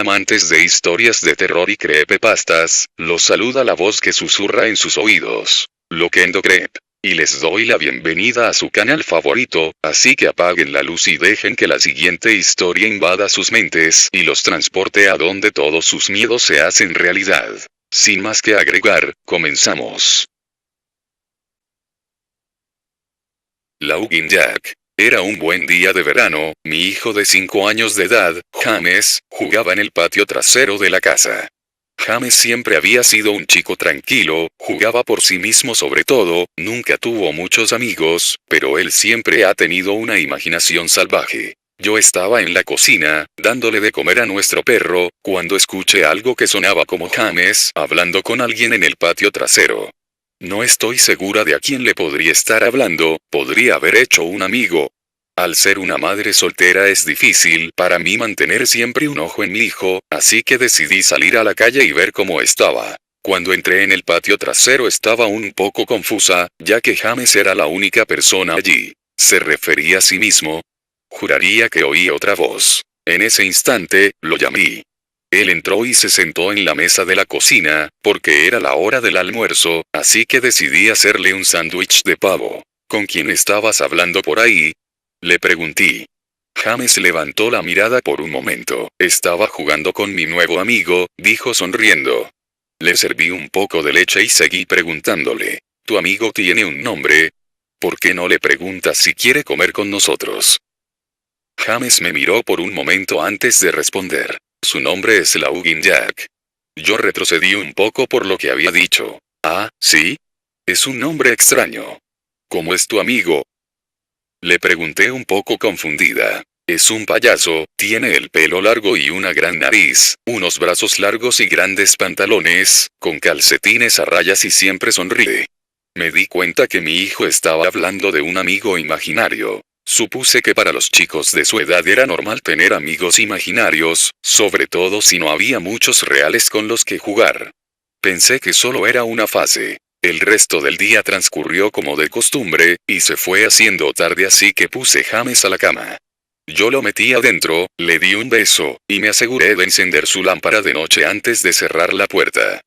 Hola amantes de historias de terror y creepypastas, los saluda la voz que susurra en sus oídos, Loquendo Creep. Y les doy la bienvenida a su canal favorito, así que apaguen la luz y dejen que la siguiente historia invada sus mentes y los transporte a donde todos sus miedos se hacen realidad. Sin más que agregar, comenzamos. Laugin Jack. Era un buen día de verano, mi hijo de 5 años de edad, James, jugaba en el patio trasero de la casa. James siempre había sido un chico tranquilo, jugaba por sí mismo sobre todo, nunca tuvo muchos amigos, pero él siempre ha tenido una imaginación salvaje. Yo estaba en la cocina, dándole de comer a nuestro perro, cuando escuché algo que sonaba como James hablando con alguien en el patio trasero. No estoy segura de a quién le podría estar hablando, podría haber hecho un amigo. Al ser una madre soltera es difícil para mí mantener siempre un ojo en mi hijo, así que decidí salir a la calle y ver cómo estaba. Cuando entré en el patio trasero estaba un poco confusa, ya que James era la única persona allí. ¿Se refería a sí mismo? Juraría que oí otra voz. En ese instante, lo llamé. Él entró y se sentó en la mesa de la cocina, porque era la hora del almuerzo, así que decidí hacerle un sándwich de pavo. ¿Con quién estabas hablando por ahí?, le pregunté. James levantó la mirada por un momento. Estaba jugando con mi nuevo amigo, dijo sonriendo. Le serví un poco de leche y seguí preguntándole. ¿Tu amigo tiene un nombre? ¿Por qué no le preguntas si quiere comer con nosotros? James me miró por un momento antes de responder. Su nombre es Laugin Jack. Yo retrocedí un poco por lo que había dicho. Ah, ¿sí? Es un nombre extraño. ¿Cómo es tu amigo?, le pregunté un poco confundida. Es un payaso, tiene el pelo largo y una gran nariz, unos brazos largos y grandes pantalones, con calcetines a rayas y siempre sonríe. Me di cuenta que mi hijo estaba hablando de un amigo imaginario. Supuse que para los chicos de su edad era normal tener amigos imaginarios, sobre todo si no había muchos reales con los que jugar. Pensé que solo era una fase. El resto del día transcurrió como de costumbre, y se fue haciendo tarde así que puse James a la cama. Yo lo metí adentro, le di un beso, y me aseguré de encender su lámpara de noche antes de cerrar la puerta.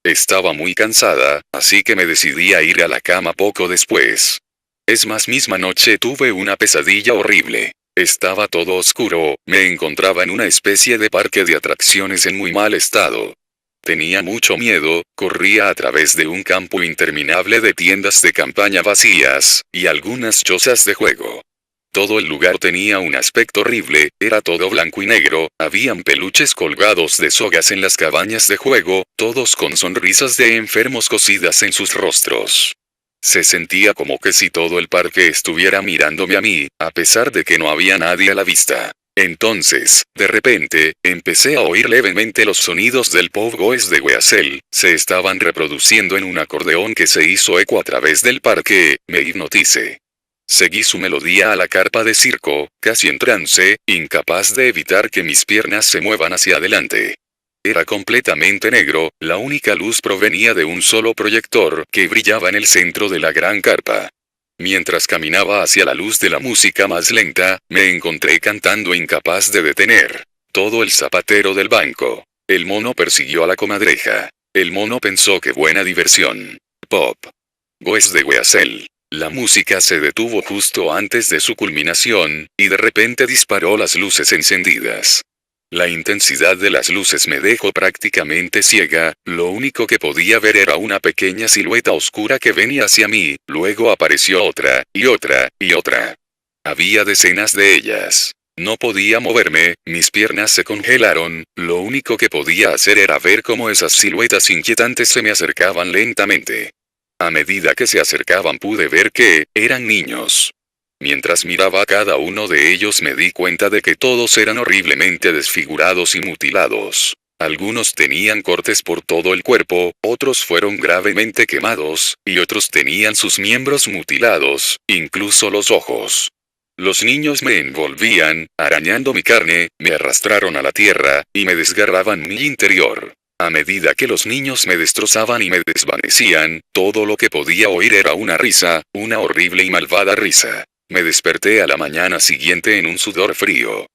Estaba muy cansada, así que me decidí a ir a la cama poco después. Es más, misma noche tuve una pesadilla horrible. Estaba todo oscuro, me encontraba en una especie de parque de atracciones en muy mal estado. Tenía mucho miedo, corría a través de un campo interminable de tiendas de campaña vacías, y algunas chozas de juego. Todo el lugar tenía un aspecto horrible, era todo blanco y negro, habían peluches colgados de sogas en las cabañas de juego, todos con sonrisas de enfermos cosidas en sus rostros. Se sentía como que si todo el parque estuviera mirándome a mí, a pesar de que no había nadie a la vista. Entonces, de repente, empecé a oír levemente los sonidos del Pop Goes de Weasel, se estaban reproduciendo en un acordeón que se hizo eco a través del parque, me hipnoticé. Seguí su melodía a la carpa de circo, casi en trance, incapaz de evitar que mis piernas se muevan hacia adelante. Era completamente negro, la única luz provenía de un solo proyector que brillaba en el centro de la gran carpa. Mientras caminaba hacia la luz de la música más lenta, me encontré cantando incapaz de detener. Todo el zapatero del banco. El mono persiguió a la comadreja. El mono pensó que buena diversión. Pop Goes de Weasel. La música se detuvo justo antes de su culminación, y de repente disparó las luces encendidas. La intensidad de las luces me dejó prácticamente ciega, lo único que podía ver era una pequeña silueta oscura que venía hacia mí, luego apareció otra, y otra, y otra. Había decenas de ellas. No podía moverme, mis piernas se congelaron, lo único que podía hacer era ver cómo esas siluetas inquietantes se me acercaban lentamente. A medida que se acercaban pude ver que, eran niños. Mientras miraba a cada uno de ellos me di cuenta de que todos eran horriblemente desfigurados y mutilados. Algunos tenían cortes por todo el cuerpo, otros fueron gravemente quemados, y otros tenían sus miembros mutilados, incluso los ojos. Los niños me envolvían, arañando mi carne, me arrastraron a la tierra, y me desgarraban mi interior. A medida que los niños me destrozaban y me desvanecían, todo lo que podía oír era una risa, una horrible y malvada risa. Me desperté a la mañana siguiente en un sudor frío.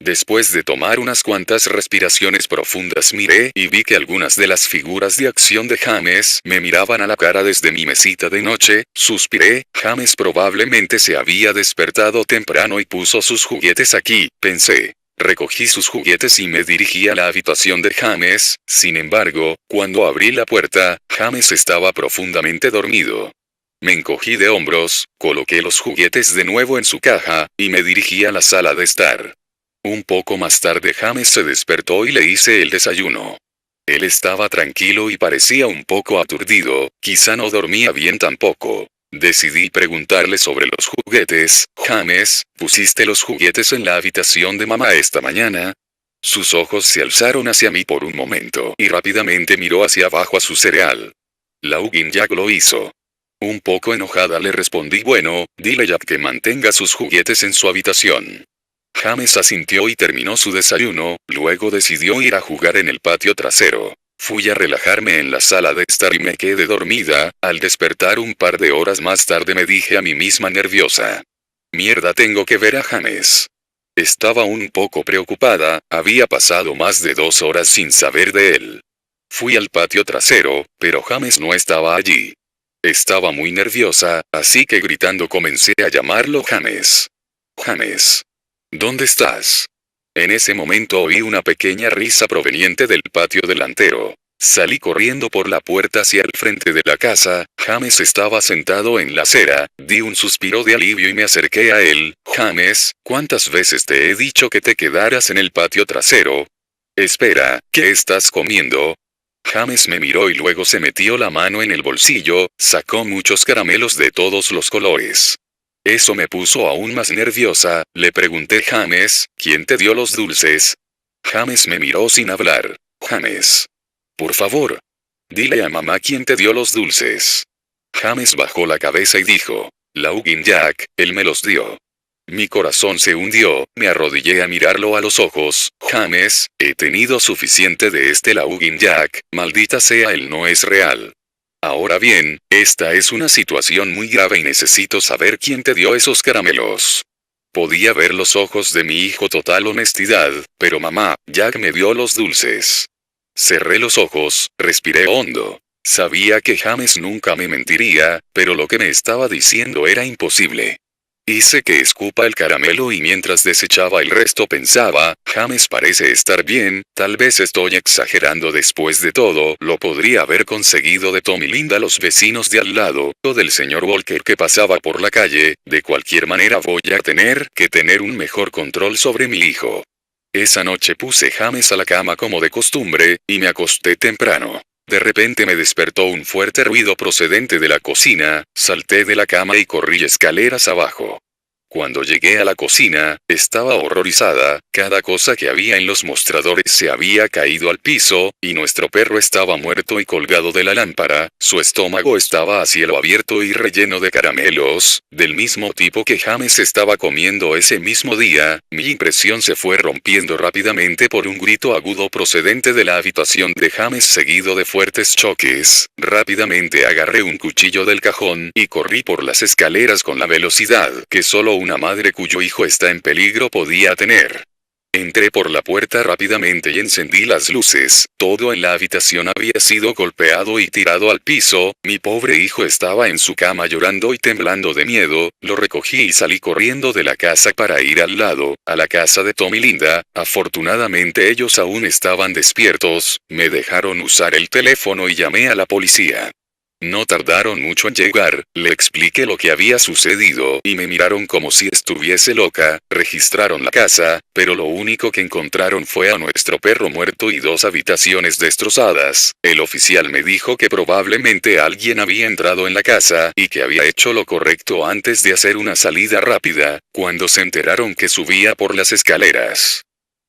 Después de tomar unas cuantas respiraciones profundas miré y vi que algunas de las figuras de acción de James me miraban a la cara desde mi mesita de noche, suspiré, James probablemente se había despertado temprano y puso sus juguetes aquí, pensé. Recogí sus juguetes y me dirigí a la habitación de James, sin embargo, cuando abrí la puerta, James estaba profundamente dormido. Me encogí de hombros, coloqué los juguetes de nuevo en su caja, y me dirigí a la sala de estar. Un poco más tarde James se despertó y le hice el desayuno. Él estaba tranquilo y parecía un poco aturdido, quizá no dormía bien tampoco. Decidí preguntarle sobre los juguetes. James, ¿pusiste los juguetes en la habitación de mamá esta mañana? Sus ojos se alzaron hacia mí por un momento y rápidamente miró hacia abajo a su cereal. Laugin Jack lo hizo. Un poco enojada le respondí, bueno, dile Jack que mantenga sus juguetes en su habitación. James asintió y terminó su desayuno, luego decidió ir a jugar en el patio trasero. Fui a relajarme en la sala de estar y me quedé dormida. Al despertar un par de horas más tarde me dije a mí misma nerviosa. Mierda, tengo que ver a James. Estaba un poco preocupada, había pasado más de 2 horas sin saber de él. Fui al patio trasero, pero James no estaba allí. Estaba muy nerviosa, así que gritando comencé a llamarlo James. James. ¿Dónde estás? En ese momento oí una pequeña risa proveniente del patio delantero. Salí corriendo por la puerta hacia el frente de la casa. James estaba sentado en la acera, di un suspiro de alivio y me acerqué a él. James, ¿cuántas veces te he dicho que te quedaras en el patio trasero? Espera, ¿qué estás comiendo? James me miró y luego se metió la mano en el bolsillo, sacó muchos caramelos de todos los colores. Eso me puso aún más nerviosa. Le pregunté, James, ¿quién te dio los dulces? James me miró sin hablar. James. Por favor. Dile a mamá quién te dio los dulces. James bajó la cabeza y dijo, Laugin Jack, él me los dio. Mi corazón se hundió, me arrodillé a mirarlo a los ojos. James, he tenido suficiente de este Laugin Jack, maldita sea, él no es real. Ahora bien, esta es una situación muy grave y necesito saber quién te dio esos caramelos. Podía ver los ojos de mi hijo total honestidad, pero mamá, Jack me dio los dulces. Cerré los ojos, respiré hondo. Sabía que James nunca me mentiría, pero lo que me estaba diciendo era imposible. Hice que escupa el caramelo y mientras desechaba el resto pensaba, James parece estar bien, tal vez estoy exagerando, después de todo, lo podría haber conseguido de Tom y Linda, los vecinos de al lado, o del señor Walker que pasaba por la calle. De cualquier manera voy a tener que tener un mejor control sobre mi hijo. Esa noche puse James a la cama como de costumbre, y me acosté temprano. De repente me despertó un fuerte ruido procedente de la cocina, salté de la cama y corrí escaleras abajo. Cuando llegué a la cocina, estaba horrorizada, cada cosa que había en los mostradores se había caído al piso, y nuestro perro estaba muerto y colgado de la lámpara, su estómago estaba a cielo abierto y relleno de caramelos, del mismo tipo que James estaba comiendo ese mismo día. Mi impresión se fue rompiendo rápidamente por un grito agudo procedente de la habitación de James seguido de fuertes choques. Rápidamente agarré un cuchillo del cajón y corrí por las escaleras con la velocidad que solo una madre cuyo hijo está en peligro podía tener. Entré por la puerta rápidamente y encendí las luces. Todo en la habitación había sido golpeado y tirado al piso. Mi pobre hijo estaba en su cama llorando y temblando de miedo. Lo recogí y salí corriendo de la casa para ir al lado, a la casa de Tom y Linda. Afortunadamente ellos aún estaban despiertos. Me dejaron usar el teléfono y llamé a la policía. No tardaron mucho en llegar, le expliqué lo que había sucedido y me miraron como si estuviese loca. Registraron la casa, pero lo único que encontraron fue a nuestro perro muerto y 2 habitaciones destrozadas. El oficial me dijo que probablemente alguien había entrado en la casa y que había hecho lo correcto antes de hacer una salida rápida, cuando se enteraron que subía por las escaleras.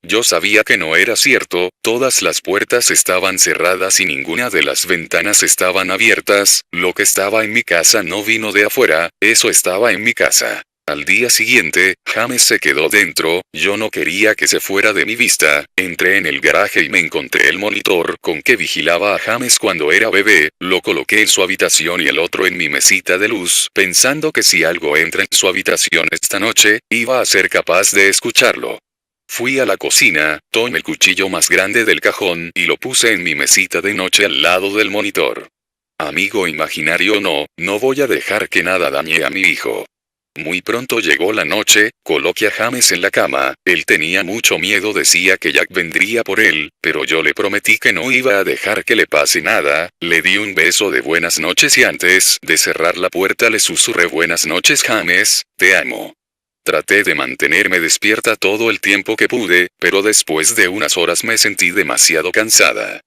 Yo sabía que no era cierto, todas las puertas estaban cerradas y ninguna de las ventanas estaban abiertas. Lo que estaba en mi casa no vino de afuera, eso estaba en mi casa. Al día siguiente, James se quedó dentro, yo no quería que se fuera de mi vista. Entré en el garaje y me encontré el monitor con que vigilaba a James cuando era bebé, lo coloqué en su habitación y el otro en mi mesita de luz, pensando que si algo entra en su habitación esta noche, iba a ser capaz de escucharlo. Fui a la cocina, tomé el cuchillo más grande del cajón y lo puse en mi mesita de noche al lado del monitor. Amigo imaginario, no voy a dejar que nada dañe a mi hijo. Muy pronto llegó la noche, coloqué a James en la cama, él tenía mucho miedo, decía que Jack vendría por él, pero yo le prometí que no iba a dejar que le pase nada, le di un beso de buenas noches y antes de cerrar la puerta le susurré buenas noches James, te amo. Traté de mantenerme despierta todo el tiempo que pude, pero después de unas horas me sentí demasiado cansada.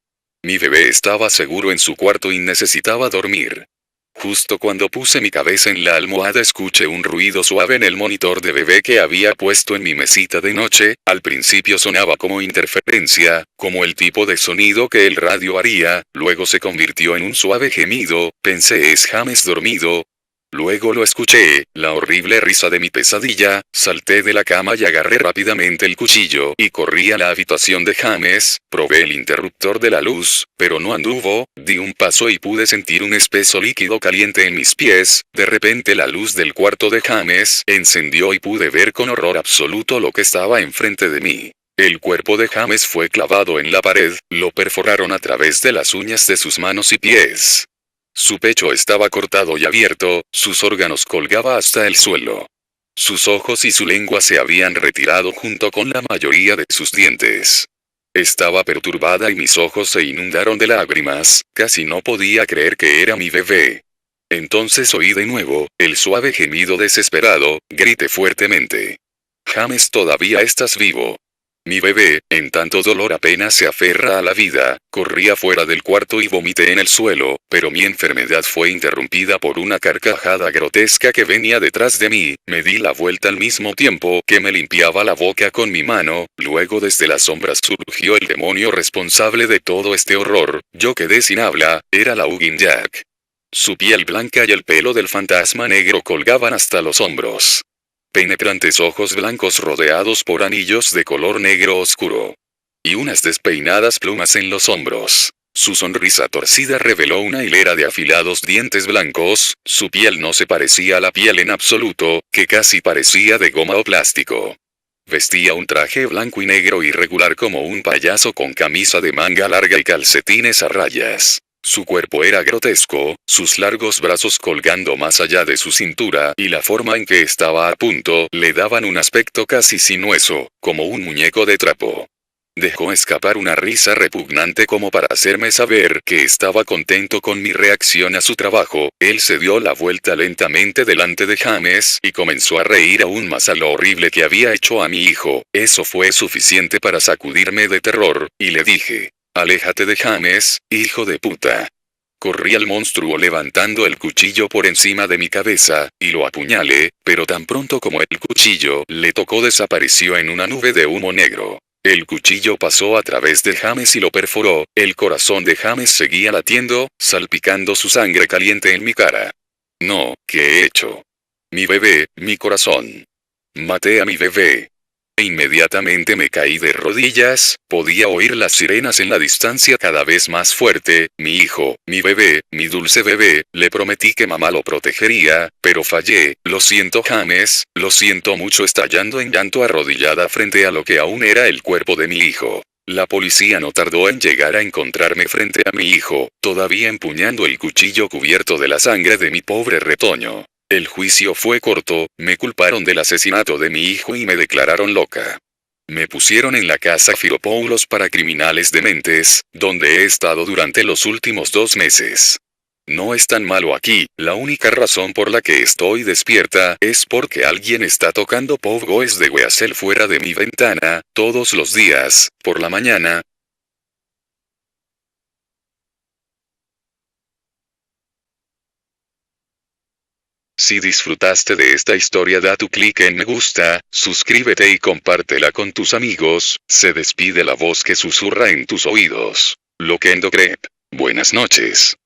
Mi bebé estaba seguro en su cuarto y necesitaba dormir. Justo cuando puse mi cabeza en la almohada escuché un ruido suave en el monitor de bebé que había puesto en mi mesita de noche, al principio sonaba como interferencia, como el tipo de sonido que el radio haría, luego se convirtió en un suave gemido, pensé es James dormido. Luego lo escuché, la horrible risa de mi pesadilla, salté de la cama y agarré rápidamente el cuchillo y corrí a la habitación de James, probé el interruptor de la luz, pero no anduvo, di un paso y pude sentir un espeso líquido caliente en mis pies, de repente la luz del cuarto de James encendió y pude ver con horror absoluto lo que estaba enfrente de mí. El cuerpo de James fue clavado en la pared, lo perforaron a través de las uñas de sus manos y pies. Su pecho estaba cortado y abierto, sus órganos colgaban hasta el suelo. Sus ojos y su lengua se habían retirado junto con la mayoría de sus dientes. Estaba perturbada y mis ojos se inundaron de lágrimas, casi no podía creer que era mi bebé. Entonces oí de nuevo, el suave gemido desesperado, grité fuertemente. James, todavía estás vivo. Mi bebé, en tanto dolor apenas se aferra a la vida, corría fuera del cuarto y vomité en el suelo, pero mi enfermedad fue interrumpida por una carcajada grotesca que venía detrás de mí, me di la vuelta al mismo tiempo que me limpiaba la boca con mi mano, luego desde las sombras surgió el demonio responsable de todo este horror, yo quedé sin habla, era Laugin Jack. Su piel blanca y el pelo del fantasma negro colgaban hasta los hombros. Penetrantes ojos blancos rodeados por anillos de color negro oscuro. Y unas despeinadas plumas en los hombros. Su sonrisa torcida reveló una hilera de afilados dientes blancos, su piel no se parecía a la piel en absoluto, que casi parecía de goma o plástico. Vestía un traje blanco y negro irregular como un payaso con camisa de manga larga y calcetines a rayas. Su cuerpo era grotesco, sus largos brazos colgando más allá de su cintura y la forma en que estaba a punto le daban un aspecto casi sin hueso, como un muñeco de trapo. Dejó escapar una risa repugnante como para hacerme saber que estaba contento con mi reacción a su trabajo, él se dio la vuelta lentamente delante de James y comenzó a reír aún más a lo horrible que había hecho a mi hijo, eso fue suficiente para sacudirme de terror, y le dije. Aléjate de James, hijo de puta. Corrí al monstruo levantando el cuchillo por encima de mi cabeza, y lo apuñalé, pero tan pronto como el cuchillo le tocó desapareció en una nube de humo negro. El cuchillo pasó a través de James y lo perforó, el corazón de James seguía latiendo, salpicando su sangre caliente en mi cara. No, ¿qué he hecho? Mi bebé, mi corazón. Maté a mi bebé. Inmediatamente me caí de rodillas, podía oír las sirenas en la distancia cada vez más fuerte, mi hijo, mi bebé, mi dulce bebé, le prometí que mamá lo protegería, pero fallé, lo siento James, lo siento mucho estallando en llanto arrodillada frente a lo que aún era el cuerpo de mi hijo. La policía no tardó en llegar a encontrarme frente a mi hijo, todavía empuñando el cuchillo cubierto de la sangre de mi pobre retoño. El juicio fue corto, me culparon del asesinato de mi hijo y me declararon loca. Me pusieron en la casa Filopoulos para criminales dementes, donde he estado durante los últimos 2 meses. No es tan malo aquí, la única razón por la que estoy despierta es porque alguien está tocando Povgoes de Weasel fuera de mi ventana, todos los días, por la mañana. Si disfrutaste de esta historia, da tu clic en me gusta, suscríbete y compártela con tus amigos. Se despide la voz que susurra en tus oídos. Loquendo Crep. Buenas noches.